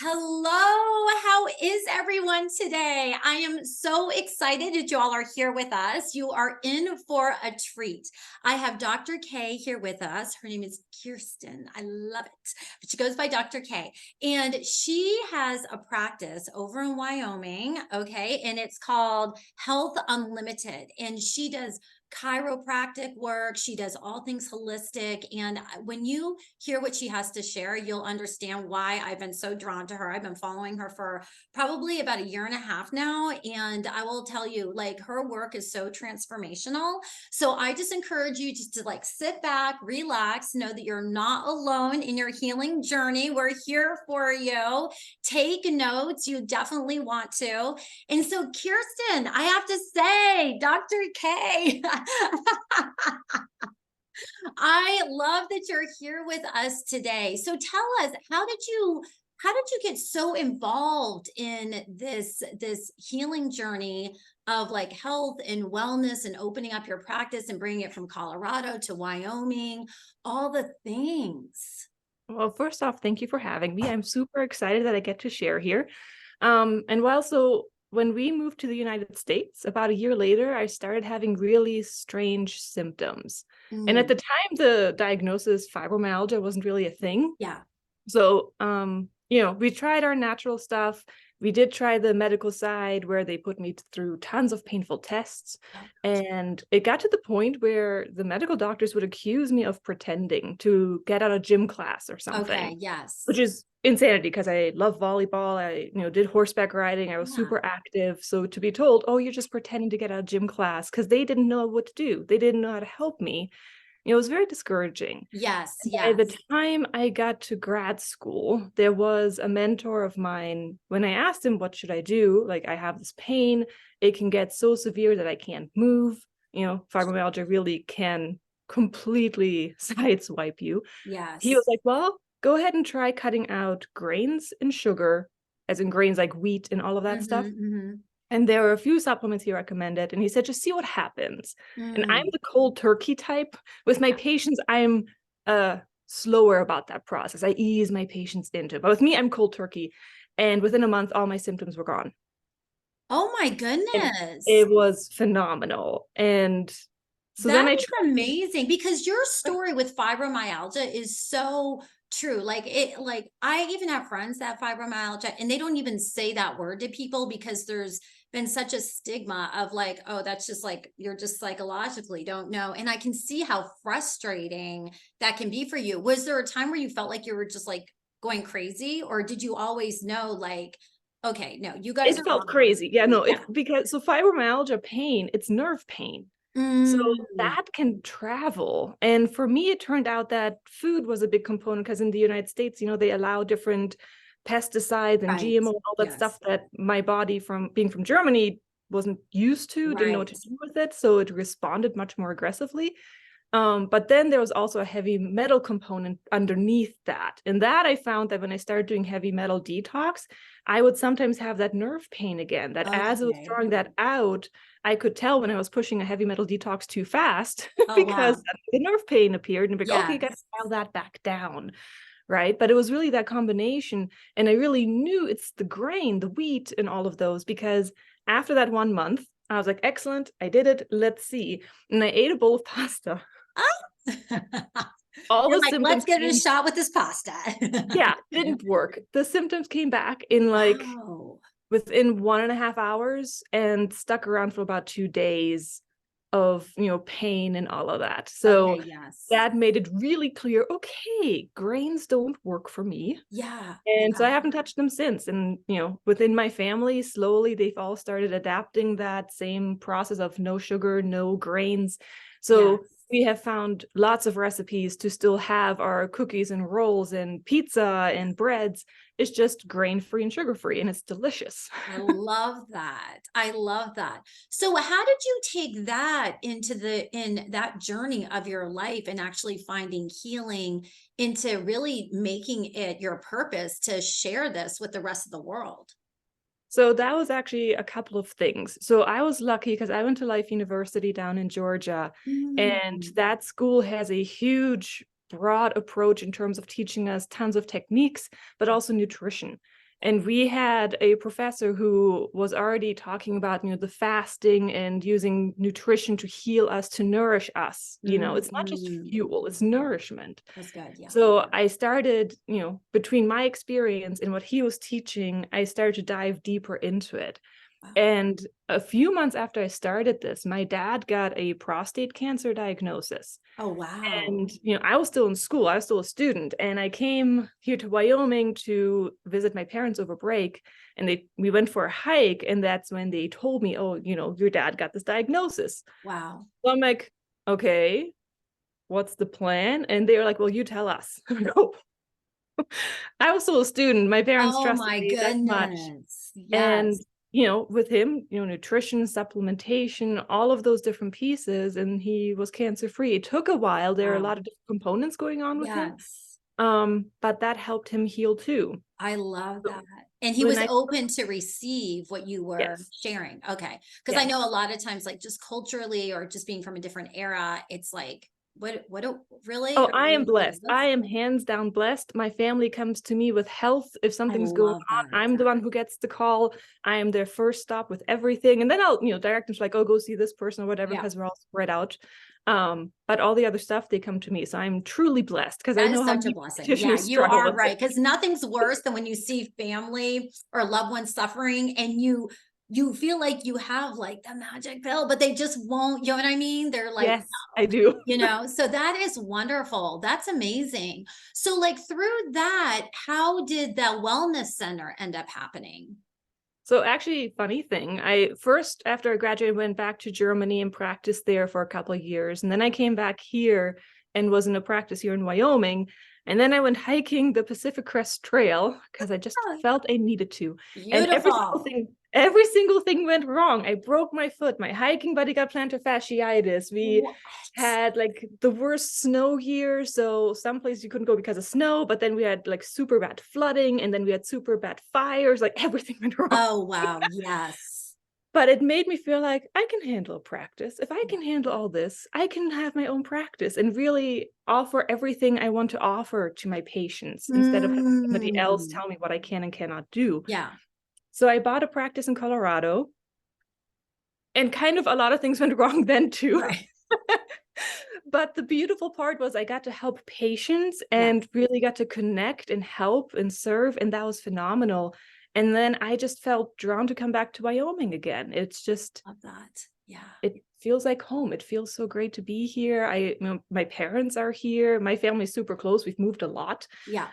Hello, how is everyone today? I am so excited that you all are here with us. You are in for a treat. I have Dr. K here with us. Her name is Kerstin. I love it. But she goes by Dr. K. And she has a practice over in Wyoming, okay? And it's called Health Unlimited. And she does chiropractic work. She does all things holistic. And when you hear what she has to share, you'll understand why I've been so drawn to her. I've been following her for probably about a year and a half now. And I will tell you, like, her work is so transformational. So I just encourage you just to like sit back, relax, know that you're not alone in your healing journey. We're here for you. Take notes. You definitely want to. And so, Kirsten, I have to say, Dr. K, I love that you're here with us today. So tell us, how did you get so involved in this healing journey of like health and wellness and opening up your practice and bringing it from Colorado to Wyoming, all the things? Well, first off, thank you for having me. I'm super excited that I get to share here. When we moved to the United States, about a year later, I started having really strange symptoms. And at Mm, the time, the diagnosis fibromyalgia wasn't really a thing. yeah. So, we tried our natural stuff. We did try the medical side where they put me through tons of painful tests. And it got to the point where the medical doctors would accuse me of pretending to get out of gym class or something, Okay. which Yes. is insanity because I love volleyball. I, did horseback riding. I was Yeah. super active. So to be told, oh, you're just pretending to get out of gym class because they didn't know what to do. They didn't know how to help me. It was very discouraging. Yes. By the Yes. time I got to grad school, there was a mentor of mine. When I asked him, what should I do? Like, I have this pain. It can get so severe that I can't move. Fibromyalgia really can completely sideswipe you. He was Yes. like, well, go ahead and try cutting out grains and sugar, as in grains like wheat and all of that Mm-hmm, stuff. mm-hmm. And there were a few supplements he recommended. And he said, just see what happens. And I'm Mm. the cold turkey type. With my patients, I'm slower about that process. I ease my patients into it. But with me, I'm cold turkey. And within a month, all my symptoms were gone. Oh my And goodness. it was phenomenal. And so then That I is tried. amazing because your story with fibromyalgia is so true. Like I even have friends that have fibromyalgia and they don't even say that word to people because there's been such a stigma of like, oh, that's just like you're just psychologically don't know. And I can see how frustrating that can be for you. Was there a time where you felt like you were just like going crazy, or did you always know like, okay, no, you guys It are felt wrong? crazy. Yeah, no, Yeah. so fibromyalgia pain, it's nerve pain. So Mm, that can travel. And for me, it turned out that food was a big component because in the United States, they allow different pesticides and right. GMO and all that stuff Yes. that my body, from being from Germany, wasn't used to, didn't know what Right. to do with it. So it responded much more aggressively. But then there was also a heavy metal component underneath that. And that I found that when I started doing heavy metal detox, I would sometimes have that nerve pain again, that as I was Okay. drawing that out, I could tell when I was pushing a heavy metal detox too fast Oh, because wow. the nerve pain appeared and be like, okay, you got to Yes. dial that back down. Right. But it was really that combination. And I really knew it's the grain, the wheat, and all of those, because after that 1 month, I was like, excellent, I did it. Let's see. And I ate a bowl of pasta. Ah. All You're the like, let's symptoms give it a came. shot with this pasta. Yeah, didn't work. The symptoms came back in like Wow. within 1.5 hours and stuck around for about 2 days of pain and all of that. So Okay, yes. that made it really clear, okay, grains don't work for me. Yeah, And so yeah. I haven't touched them since. And within my family, slowly they've all started adapting that same process of no sugar, no grains. So Yes. we have found lots of recipes to still have our cookies and rolls and pizza and breads. It's just grain-free and sugar-free, and it's delicious. I love that. I love that. So how did you take that in that journey of your life and actually finding healing into really making it your purpose to share this with the rest of the world? So that was actually a couple of things. So I was lucky because I went to Life University down in Georgia, and Mm, that school has a huge, broad approach in terms of teaching us tons of techniques, but also nutrition. And we had a professor who was already talking about, the fasting and using nutrition to heal us, to nourish us. It's not just Mm, fuel, it's nourishment. that's good. Yeah. So I started, between my experience and what he was teaching, I started to dive deeper into it. Wow. And a few months after I started this, my dad got a prostate cancer diagnosis. Oh, wow. And, I was still in school, I was still a student. And I came here to Wyoming to visit my parents over break. And we went for a hike. And that's when they told me, oh, your dad got this diagnosis. Wow. So I'm like, okay, what's the plan? And they were like, well, you tell us. I was still a student. My parents Oh trusted my me that much. goodness. And, Yes. with him, nutrition, supplementation, all of those different pieces, and he was cancer free. It took a while. There are a Wow. lot of different components going on with him. Yes. But that helped him heal too. I love So that. And he when was I, open to receive what you were yes, sharing. Okay. Because I yes. know a lot of times, like just culturally or just being from a different era, it's like, really? Oh, Are I you am gonna do blessed. this? I am hands down blessed. My family comes to me with health. If I something's going love on, that. I'm the one who gets the call. I am their first stop with everything. And then I'll, direct them to like, oh, go see this person or whatever, Yeah. because we're all spread out. But all the other stuff, they come to me. So I'm truly blessed because I That is know how such a many blessing. Yeah, practitioners you struggle are with right. it. Because nothing's worse than when you see family or loved ones suffering and you feel like you have like the magic pill, but they just won't, you know what I mean? They're like, Yes, I do. so that is wonderful. That's amazing. So like through that, how did the wellness center end up happening? So actually, funny thing, I first, after I graduated, went back to Germany and practiced there for a couple of years. And then I came back here and was in a practice here in Wyoming. And then I went hiking the Pacific Crest Trail because I just Oh, felt I needed to. And beautiful. every single thing went wrong. I broke my foot. My hiking buddy got plantar fasciitis. We What? had like the worst snow year. So some places you couldn't go because of snow, but then we had like super bad flooding and then we had super bad fires. Like everything went wrong. Oh, wow. Yes. But it made me feel like I can handle a practice. If I Yeah. can handle all this, I can have my own practice and really offer everything I want to offer to my patients instead of having somebody else Mm. tell me what I can and cannot do. Yeah. So I bought a practice in Colorado, and kind of a lot of things went wrong then too. Right. But the beautiful part was I got to help patients Yeah. and really got to connect and help and serve, and that was phenomenal. And then I just felt drawn to come back to Wyoming again. It's just, Love that. Yeah. it feels like home. It feels so great to be here. My parents are here. My family's super close. We've moved a lot. Yeah.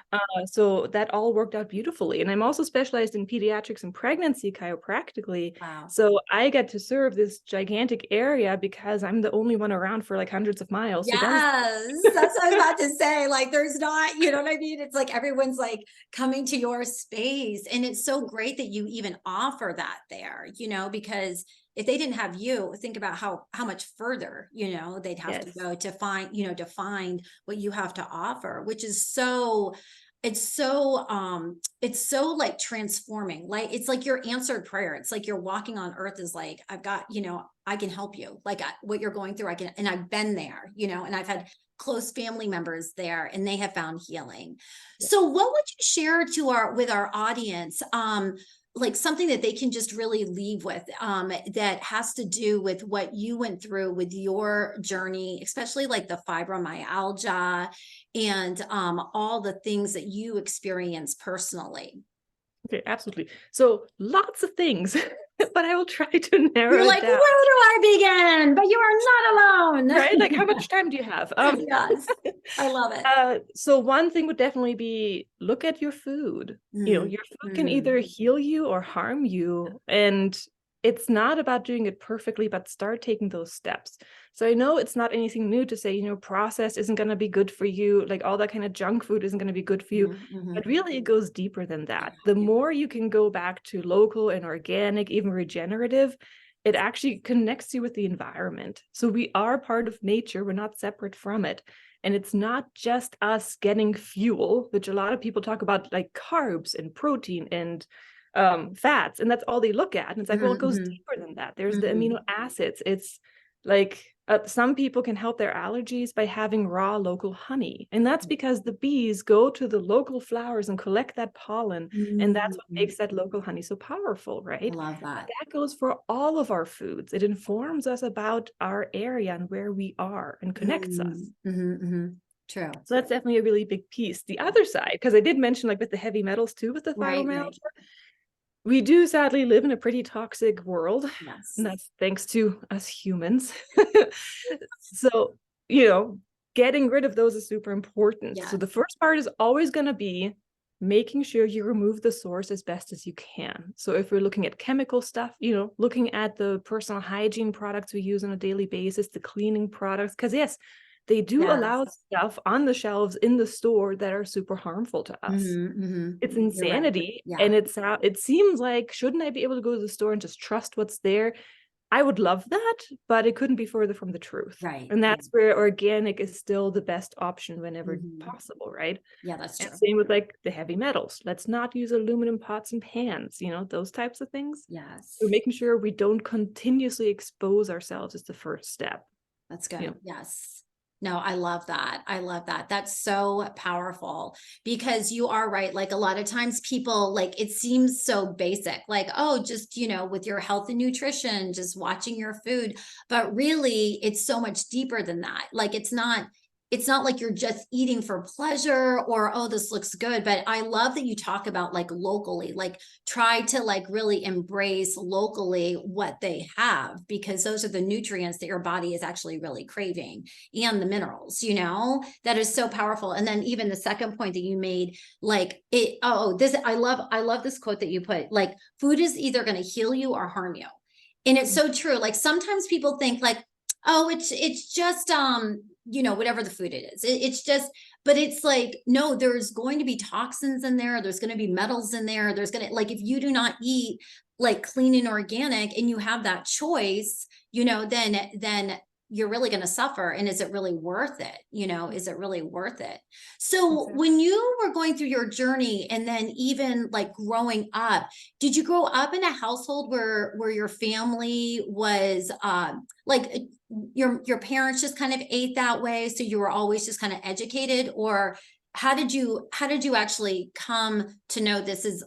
So that all worked out beautifully. And I'm also specialized in pediatrics and pregnancy chiropractically. Wow. So I get to serve this gigantic area because I'm the only one around for like hundreds of miles who does. Yes, that's what I was about to say. Like, there's not, you know what I mean? It's like everyone's like coming to your space. And it's so great that you even offer that there, because if they didn't have you, think about how much further, they'd have to Yes. go to find what you have to offer, which is so it's so like transforming. Like it's like your answered prayer. It's like you're walking on earth is like, I've got, I can help you. Like what you're going through, and I've been there, and I've had close family members there and they have found healing. Yeah. So what would you share with our audience? Like something that they can just really leave with, that has to do with what you went through with your journey, especially like the fibromyalgia and all the things that you experienced personally. Okay, absolutely. So lots of things, but I will try to narrow You're it like, where down. do I begin? But you are not Right? Like, alone. how much time do you have? Yes, I love it. So one thing would definitely be look at your food. Mm, Your food can mm, either heal you or harm you. And it's not about doing it perfectly, but start taking those steps. So I know it's not anything new to say, processed isn't going to be good for you. Like all that kind of junk food isn't going to be good for you. mhm. But really, it goes deeper than Yeah, that. The yeah. more you can go back to local and organic, even regenerative, it actually connects you with the environment. So we are part of nature. We're not separate from it. And it's not just us getting fuel, which a lot of people talk about, like carbs and protein and fats. And that's all they look at. And it's like, well, it goes Mhm, deeper than that. There's the mhm. amino acids. It's like Some people can help their allergies by having raw local honey. And that's because the bees go to the local flowers and collect that pollen. And that's what Mm, makes that local honey so powerful, I right? love And that. that goes for all of our foods. It informs us about our area and where we are and connects us. True. So that's definitely a really big piece. The other side, because I did mention like with the heavy metals too, with the Right, right. fibromyalgia, we do sadly live in a pretty toxic world, Yes. and that's thanks to us humans. So, getting rid of those is super important. So Yes. the first part is always going to be making sure you remove the source as best as you can. So if we're looking at chemical stuff, looking at the personal hygiene products we use on a daily basis, the cleaning products, because yes, they do Yes. allow stuff on the shelves in the store that are super harmful to us. It's You're right. insanity. Yeah. And it seems like, shouldn't I be able to go to the store and just trust what's there? I would love that, but it couldn't be further from the truth. Right. And Yeah. that's where organic is still the best option whenever possible, right? Yeah, that's And true. same with like the heavy metals. Let's not use aluminum pots and pans, those types of things. Yes. So making sure we don't continuously expose ourselves is the first step. That's good. Yes. No, I love that. I love that. That's so powerful because you are right. Like a lot of times people like it seems so basic, like, oh, just, with your health and nutrition, just watching your food. But really, it's so much deeper than that. Like it's not like you're just eating for pleasure or, oh, this looks good. But I love that you talk about like locally, like try to like really embrace locally what they have, because those are the nutrients that your body is actually really craving, and the minerals, that is so powerful. And then even the second point that you made, like I love this quote that you put, like food is either going to heal you or harm you. And it's so true. Like sometimes people think like, oh, it's just whatever the food it is, it's just, but it's like, no, there's going to be toxins in there, there's going to be metals in there, there's going to, like, if you do not eat like clean and organic and you have that choice, then you're really going to suffer. And is it really worth it? Is it really worth it? So Exactly. when you were going through your journey and then even like growing up, did you grow up in a household where your family was like your parents just kind of ate that way, so you were always just kind of educated? Or how did you actually come to know this is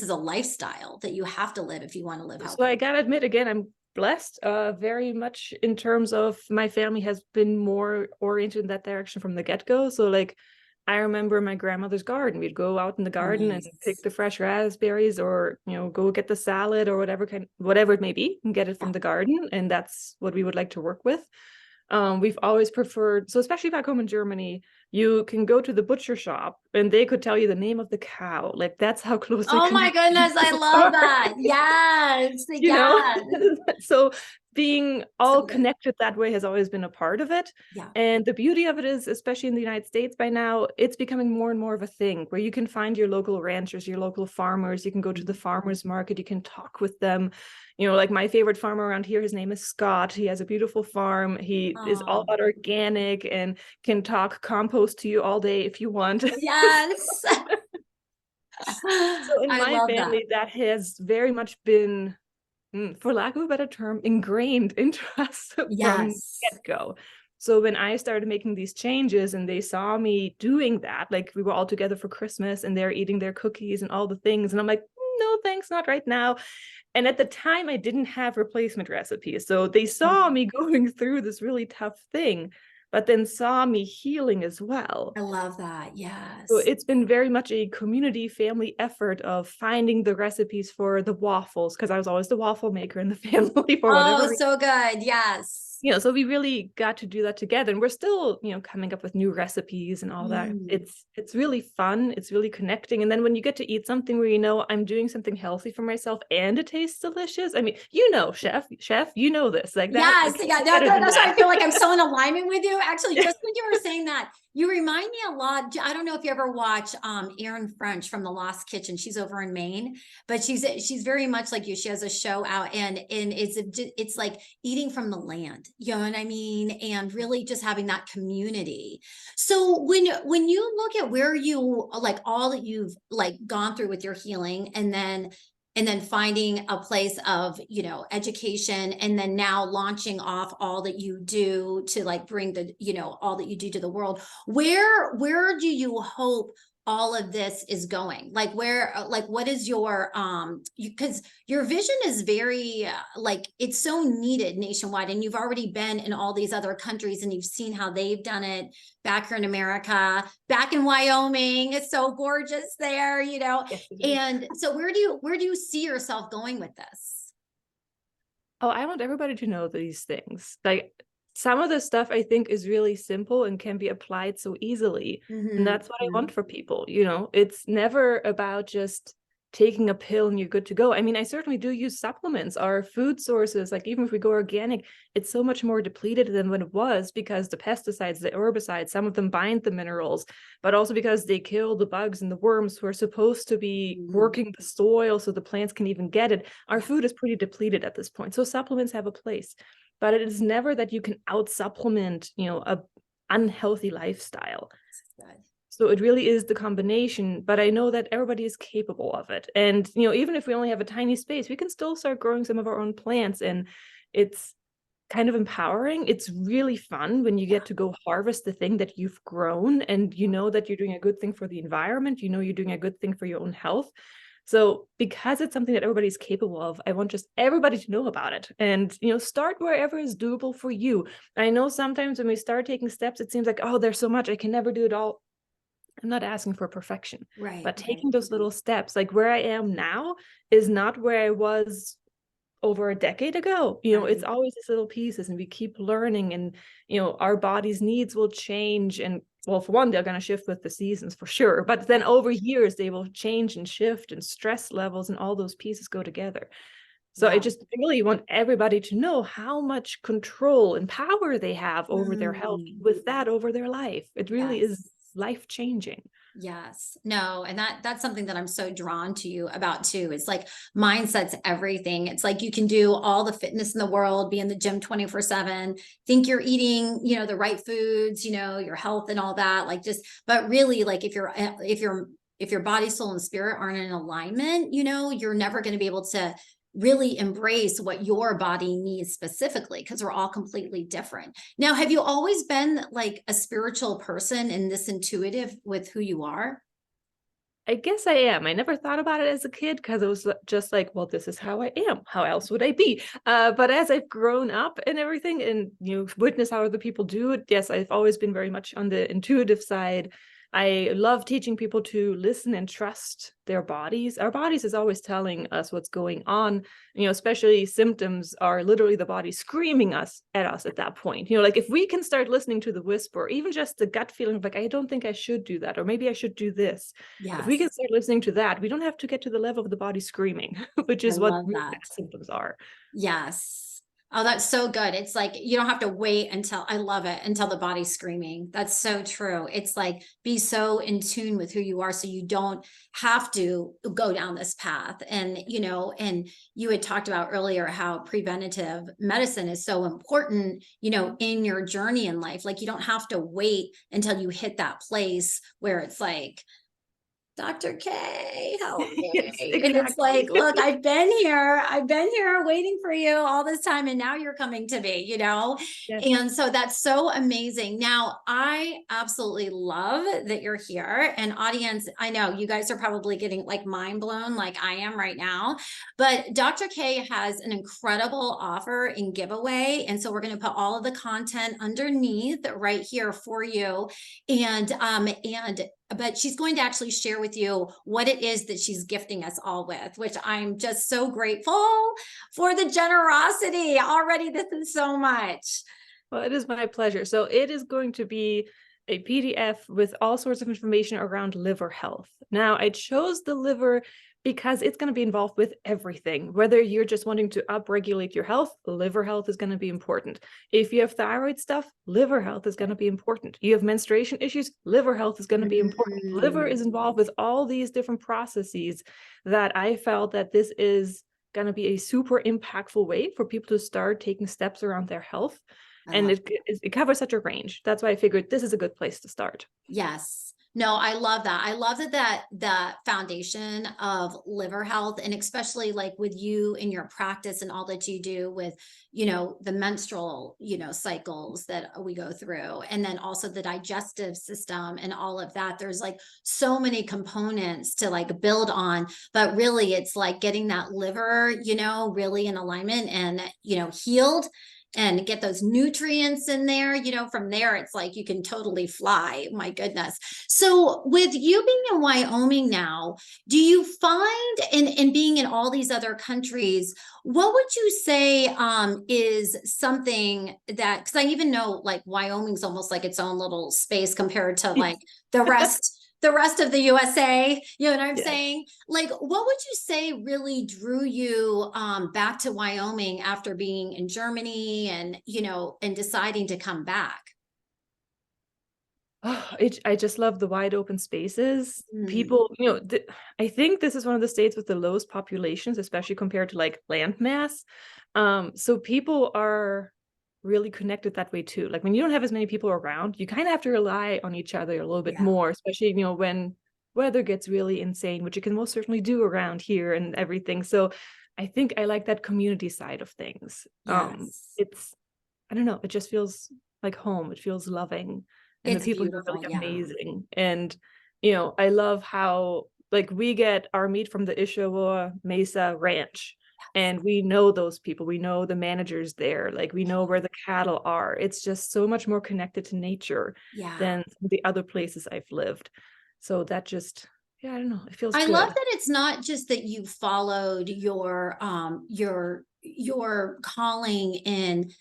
a lifestyle that you have to live if you want to live So I healthy? gotta admit, again, I'm blessed very much in terms of my family has been more oriented in that direction from the get-go. So like I remember my grandmother's garden. We'd go out in the Oh, garden and pick nice. the fresh raspberries, or go get the salad or whatever it may be, and get it Yeah. from the garden. And that's what we would like to work with. We've always preferred, so especially back home in Germany, you can go to the butcher shop and they could tell you the name of the cow. Like that's how closely Oh my connected goodness, I we love are. that. Yes, you know yes. so being So all good. connected that way has always been a part of it. Yeah. And the beauty of it is, especially in the United States by now, it's becoming more and more of a thing where you can find your local ranchers, your local farmers. You can go to the farmers market, you can talk with them. Like my favorite farmer around here, his name is Scott. He has a beautiful farm. He is all Oh, about organic and can talk compost to you all day if you want. yes. So in I my love that. family, that has very much been, for lack of a better term, ingrained into us from Yes. get-go. So when I started making these changes and they saw me doing that, like we were all together for Christmas and they're eating their cookies and all the things, and I'm like, no, thanks, not right now. And at the time, I didn't have replacement recipes. So they saw me going through this really tough thing, but then saw me healing as well. I love that. So Yes. it's been very much a community family effort of finding the recipes for the waffles, because I was always the waffle maker in the family for whatever Oh, reason. so good. Yes. So we really got to do that together, and we're still, coming up with new recipes and all that. Mm. It's really fun. It's really connecting. And then when you get to eat something where I'm doing something healthy for myself and it tastes delicious. I mean, chef, this, like that. Yes, It can't yeah, get better than that's why I that. feel like I'm so in alignment with you. Actually, just when you were saying that, you remind me a lot. I don't know if you ever watch Erin French from The Lost Kitchen. She's over in Maine, but she's very much like you. She has a show out, and it's like eating from the land. You know what I mean? And really just having that community. So when you look at where you like all that you've like gone through with your healing, and then and then finding a place of, education, and then now launching off all that you do to like bring the, all that you do to the world. Where do you hope all of this is going? Like what is your because your vision is very like it's so needed nationwide, and you've already been in all these other countries and you've seen how they've done it back here in America, back in Wyoming. It's so gorgeous there, Yes, it is. and so where do you see yourself going with this? Oh, I want everybody to know these things. Like some of the stuff I think is really simple and can be applied so easily. And that's what I want for people. It's never about just taking a pill and you're good to go. I mean, I certainly do use supplements. Our food sources, like even if we go organic, it's so much more depleted than when it was, because the pesticides, the herbicides, some of them bind the minerals, but also because they kill the bugs and the worms who are supposed to be working the soil so the plants can even get it. Our food is pretty depleted at this point. So supplements have a place, but it is never that you can out supplement, a unhealthy lifestyle. So it really is the combination, but I know that everybody is capable of it. And, even if we only have a tiny space, we can still start growing some of our own plants, and it's kind of empowering. It's really fun when you get to go harvest the thing that you've grown, and you know that you're doing a good thing for the environment, you're doing a good thing for your own health. So because it's something that everybody's capable of, I want just everybody to know about it, and, start wherever is doable for you. I know sometimes when we start taking steps, it seems like, oh, there's so much, I can never do it all. I'm not asking for perfection, but taking those little steps, like where I am now is not where I was over a decade ago. It's always these little pieces, and we keep learning, and, our body's needs will change. And well, for one, they're going to shift with the seasons for sure. But then over years, they will change and shift, and stress levels and all those pieces go together. So I just really want everybody to know how much control and power they have over their health, with that over their life. It really is life-changing. Yes. No, and that's something that I'm so drawn to you about too. It's like mindset's everything. It's like you can do all the fitness in the world, be in the gym 24/7, think you're eating, the right foods, your health and all that. Like but really, like if your body, soul, and spirit aren't in alignment, you're never going to be able to really embrace what your body needs specifically, because we're all completely different. Now, have you always been like a spiritual person and this intuitive with who you are? I guess I am. I never thought about it as a kid, because it was just like, well, this is how I am. How else would I be? But as I've grown up and everything, and witness how other people do it, yes, I've always been very much on the intuitive side. I love teaching people to listen and trust their bodies. Our bodies is always telling us what's going on. Especially symptoms are literally the body screaming at us at that point. Like if we can start listening to the whisper, even just the gut feeling of like, I don't think I should do that, or maybe I should do this. If we can start listening to that, we don't have to get to the level of the body screaming, which is what really bad symptoms are. Yes. Oh, that's so good. It's like you don't have to wait until, I love it, until the body's screaming. That's so true. It's like be so in tune with who you are so you don't have to go down this path. And, and you had talked about earlier how preventative medicine is so important, in your journey in life. Like you don't have to wait until you hit that place where it's like, Dr. K, help me. Yes, exactly. And it's like, look, I've been here waiting for you all this time, and now you're coming to me, Yes. And so that's so amazing. Now, I absolutely love that you're here. And audience, I know you guys are probably getting like mind blown like I am right now, but Dr. K has an incredible offer and giveaway. And so we're going to put all of the content underneath right here for you. But she's going to actually share with you what it is that she's gifting us all with, which I'm just so grateful for the generosity already. This is so much. Well, it is my pleasure. So it is going to be a PDF with all sorts of information around liver health. Now, I chose the liver because it's going to be involved with everything. Whether you're just wanting to upregulate your health, liver health is going to be important. If you have thyroid stuff, liver health is going to be important. You have menstruation issues, liver health is going to be important. Liver is involved with all these different processes that I felt that this is going to be a super impactful way for people to start taking steps around their health. And it covers such a range. That's why I figured this is a good place to start. Yes. No, I love that. I love that the foundation of liver health, and especially like with you in your practice and all that you do with, the menstrual, cycles that we go through, and then also the digestive system and all of that. There's like so many components to like build on, but really it's like getting that liver, really in alignment and, healed, and get those nutrients in there. From there, it's like you can totally fly. My goodness. So, with you being in Wyoming now, do you find in being in all these other countries, what would you say is something that, because I even know like Wyoming's almost like its own little space compared to like the rest of the USA, you know what I'm Yeah. saying? Like, what would you say really drew you back to Wyoming after being in Germany and, and deciding to come back? Oh, I just love the wide open spaces. Mm, People, I think this is one of the states with the lowest populations, especially compared to like land mass. So people are really connected that way too. Like when you don't have as many people around, you kind of have to rely on each other a little bit yeah. more, especially, when weather gets really insane, which you can most certainly do around here and everything. So I think I like that community side of things. Yes. It's, I don't know, it just feels like home. It feels loving. And the It's people here are beautiful. really Yeah. amazing. And, I love how like we get our meat from the Ishawa Mesa Ranch. And we know those people. We know the managers there. Like we know where the cattle are. It's just so much more connected to nature Yeah. than the other places I've lived. So that just, yeah, I don't know. It feels I love good. that it's not just that you followed your calling in,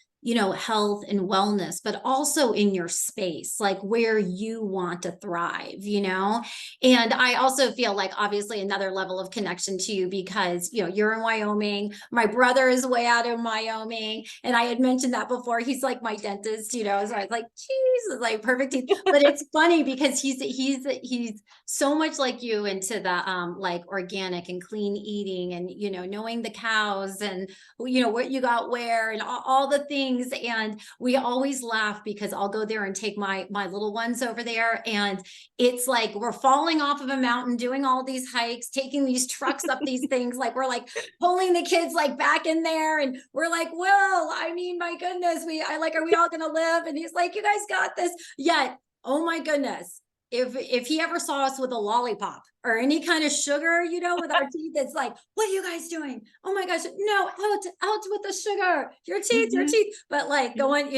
health and wellness, but also in your space, like where you want to thrive. And I also feel like obviously another level of connection to you because, you're in Wyoming. My brother is way out in Wyoming. And I had mentioned that before. He's like my dentist, so I was like, geez, it's like perfect teeth. But it's funny because he's so much like you into the like organic and clean eating and knowing the cows and what you got where and all the things. And we always laugh because I'll go there and take my little ones over there, and it's like we're falling off of a mountain doing all these hikes, taking these trucks up these things, like we're like pulling the kids like back in there, and we're like, well, I mean, my goodness, I like, are we all gonna live? And he's like, you guys got this. Yet, oh my goodness, if he ever saw us with a lollipop or any kind of sugar, with our teeth, it's like, what are you guys doing? Oh my gosh, no, out with the sugar, your Mhm. teeth. But like going,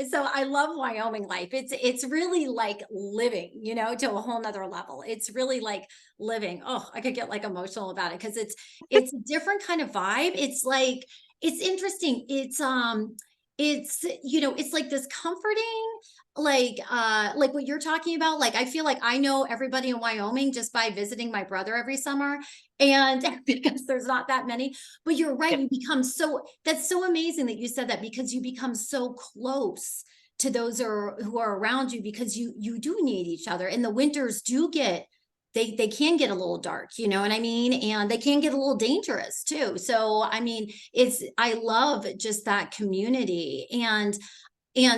so I love Wyoming life. It's really like living, to a whole nother level. It's really like living. Oh, I could get like emotional about it because it's a different kind of vibe. It's like it's interesting. It's like this comforting, like what you're talking about. Like I feel like I know everybody in Wyoming just by visiting my brother every summer, and because there's not that many. But you're right, Yeah. you become so, that's so amazing that you said that, because you become so close to those who are around you, because you do need each other, and the winters do get, they can get a little dark, you know what I mean? And they can get a little dangerous too. So I mean, I love just that community. And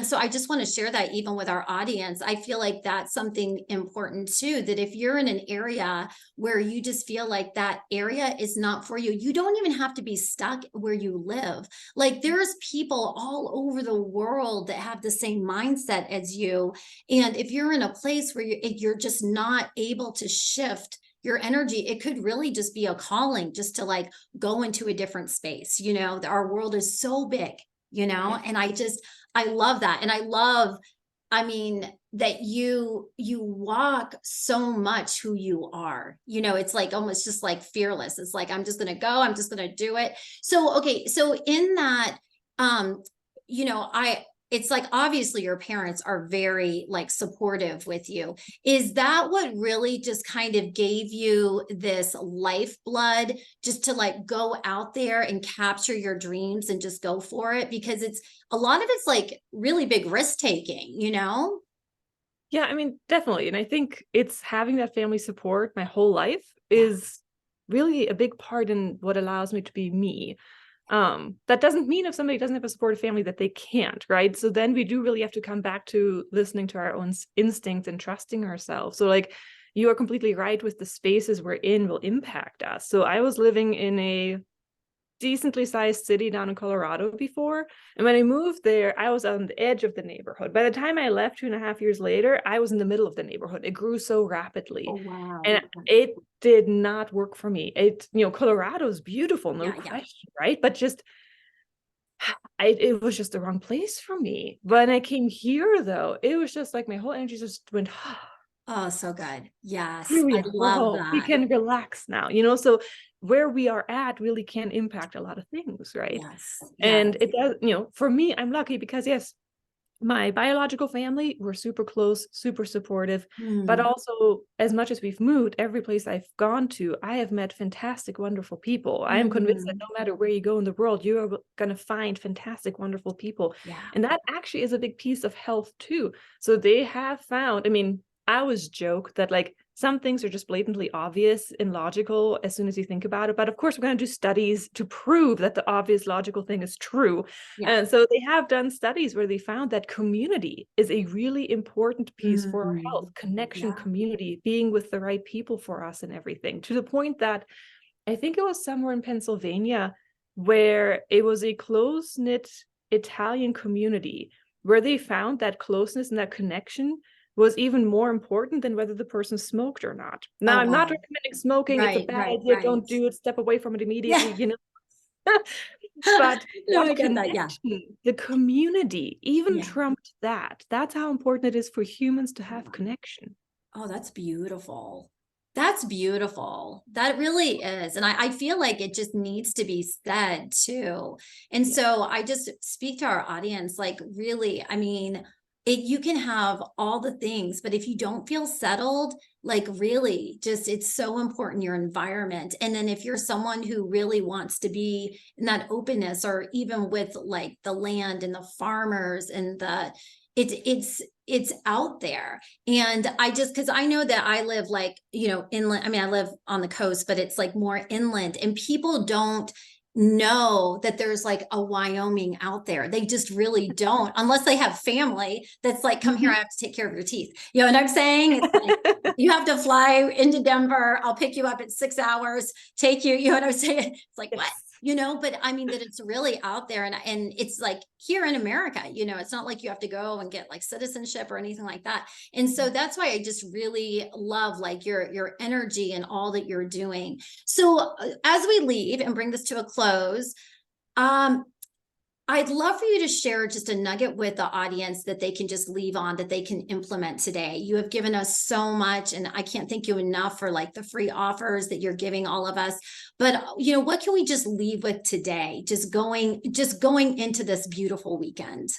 so I just want to share that even with our audience. I feel like that's something important too, that if you're in an area where you just feel like that area is not for you, you don't even have to be stuck where you live. Like there's people all over the world that have the same mindset as you. And if you're in a place where you're just not able to shift your energy, it could really just be a calling just to like go into a different space. Our world is so big, Yeah. and I love that. And I love, I mean, that you walk so much who you are. It's like almost just like fearless. It's like, I'm just going to go, I'm just going to do it. So, okay. So in that, um, I it's like obviously your parents are very like supportive with you. Is that what really just kind of gave you this lifeblood just to like go out there and capture your dreams and just go for it? Because it's a lot of it's like really big risk taking. Yeah, I mean, definitely. And I think it's having that family support my whole life Yeah. is really a big part in what allows me to be me. That doesn't mean if somebody doesn't have a supportive family that they can't, right? So then we do really have to come back to listening to our own instincts and trusting ourselves. So like you are completely right with the spaces we're in will impact us. So I was living in a decently sized city down in Colorado before. And when I moved there, I was on the edge of the neighborhood. By the time I left 2.5 years later, I was in the middle of the neighborhood. It grew so rapidly. Oh, wow. And it did not work for me. Colorado is beautiful, no Yeah, yeah. question, right? But it was just the wrong place for me. When I came here, though, it was just like my whole energy just went, Oh, so good. Yes. here we I are, we're love home. We that. can relax now, so where we are at really can impact a lot of things, right? Yes. And Yes. it does, for me, I'm lucky because yes, my biological family were super close, super supportive, but Mm. also as much as we've moved, every place I've gone to, I have met fantastic, wonderful people. I am convinced that Mm. no matter where you go in the world, you are going to find fantastic, wonderful people. Yeah. And that actually is a big piece of health too. So they have found, I always joke that like some things are just blatantly obvious and logical as soon as you think about it. But of course, we're going to do studies to prove that the obvious logical thing is true. Yeah. And so they have done studies where they found that community is a really important piece for our health, connection, Yeah. community, being with the right people for us and everything, to the point that I think it was somewhere in Pennsylvania where it was a close-knit Italian community where they found that closeness and that connection was even more important than whether the person smoked or not. Now, Oh, I'm not wow. recommending smoking. It's a Right, bad right, idea. right. Don't do it. Step away from it Yeah. immediately, But No, I that get that. Yeah. connection, the community, even Yeah. trumped that. That's how important it is for humans to have Yeah. connection. Oh, that's beautiful. That's beautiful. That really is. And I feel like it just needs to be said too. And Yeah. so I just speak to our audience, like really, you can have all the things, but if you don't feel settled, like really just, it's so important, your environment. And then if you're someone who really wants to be in that openness, or even with like the land and the farmers and it's out there. And because I know that I live like, inland. I live on the coast, but it's like more inland, and people don't know that there's like a Wyoming out there. They just really don't, unless they have family that's like, come here, I have to take care of your teeth. You know what I'm saying? It's like, you have to fly into Denver. I'll pick you up at 6 hours, take you, you know what I'm saying? It's like, what? But that it's really out there, and it's like here in America, it's not like you have to go and get like citizenship or anything like that. And so that's why I just really love like your energy and all that you're doing. So as we leave and bring this to a close, I'd love for you to share just a nugget with the audience that they can just leave on, that they can implement today. You have given us so much, and I can't thank you enough for like the free offers that you're giving all of us. But what can we just leave with today? Just going into this beautiful weekend.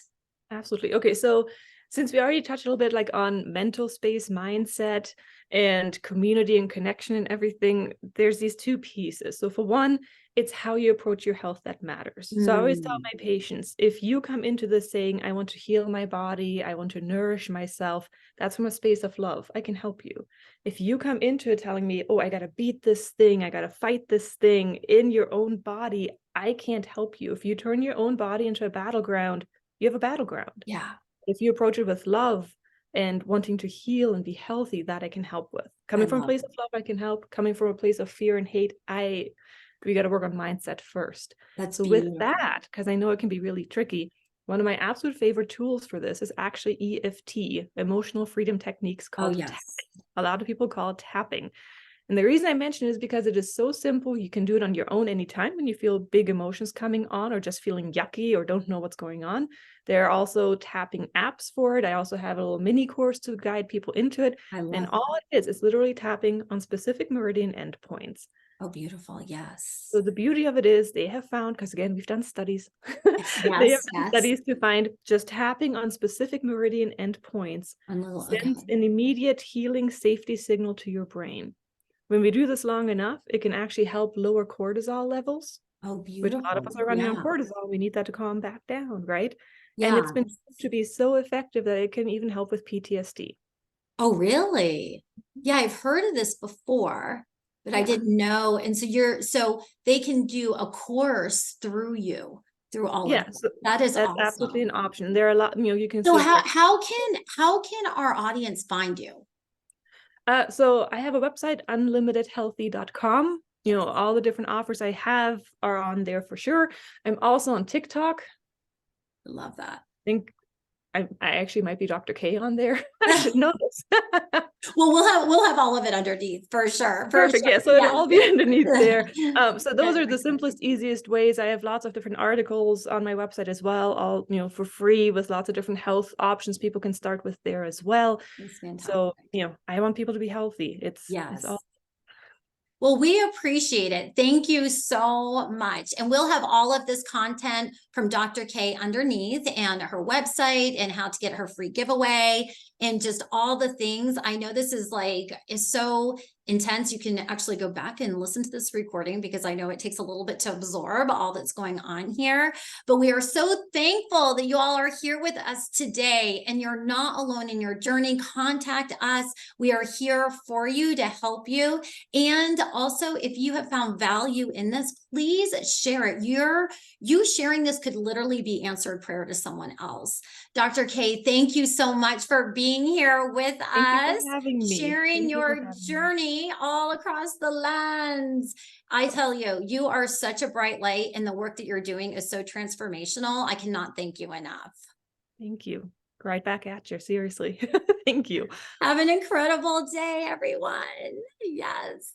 Absolutely. Okay, so since we already touched a little bit like on mental space, mindset, and community and connection and everything, there's these two pieces. So for one, it's how you approach your health that matters. So I always tell my patients, if you come into this saying, I want to heal my body, I want to nourish myself, that's from a space of love. I can help you. If you come into it telling me, oh, I got to beat this thing, I got to fight this thing in your own body, I can't help you. If you turn your own body into a battleground, you have a battleground. Yeah. If you approach it with love and wanting to heal and be healthy, that I can help with. Coming from a place of love, I can help. Coming from a place of fear and hate, we got to work on mindset first. That's so beautiful. With that, because I know it can be really tricky, one of my absolute favorite tools for this is actually EFT, emotional freedom techniques, called tapping. A lot of people call it tapping. And the reason I mention it is because it is so simple. You can do it on your own anytime when you feel big emotions coming on, or just feeling yucky or don't know what's going on. There are also tapping apps for it. I also have a little mini course to guide people into it. And all it is literally tapping on specific meridian endpoints. Oh, beautiful. Yes. So the beauty of it is they have found, because again, we've done studies, they have done studies to find just tapping on specific meridian endpoints sends an immediate healing safety signal to your brain. When we do this long enough, it can actually help lower cortisol levels. Oh, beautiful. Which a lot of us are running on cortisol. We need that to calm back down, right? Yeah. And it's been proved to be so effective that it can even help with PTSD. Oh, really? Yeah, I've heard of this before, but I didn't know. And so they can do a course through all of it. So that's awesome. Absolutely an option. There are a lot, you can so see. how can our audience find you? So I have a website, unlimitedhealthy.com. All the different offers I have are on there for sure. I'm also on TikTok. I love that. I think I actually might be Dr. K on there. I should know this. Well, we'll have all of it underneath for sure. For Perfect. sure. Yeah, so it'll all be underneath there. Yes. So those are the simplest, easiest ways. I have lots of different articles on my website as well, all for free, with lots of different health options people can start with there as well. That's fantastic. So, I want people to be healthy. It's all. Well, we appreciate it. Thank you so much. And we'll have all of this content from Dr. K underneath, and her website, and how to get her free giveaway, and just all the things. I know this is so intense. You can actually go back and listen to this recording, because I know it takes a little bit to absorb all that's going on here. But we are so thankful that you all are here with us today, and you're not alone in your journey. Contact us. We are here for you to help you. And also, if you have found value in this, please share it. You sharing this could literally be answered prayer to someone else. Dr. K, thank you so much for being here with us, Thank you for having me. sharing your journey all across the lands. I tell you, you are such a bright light, and the work that you're doing is so transformational. I cannot thank you enough. Thank you. Right back at you. Seriously. Thank you. Have an incredible day, everyone. Yes.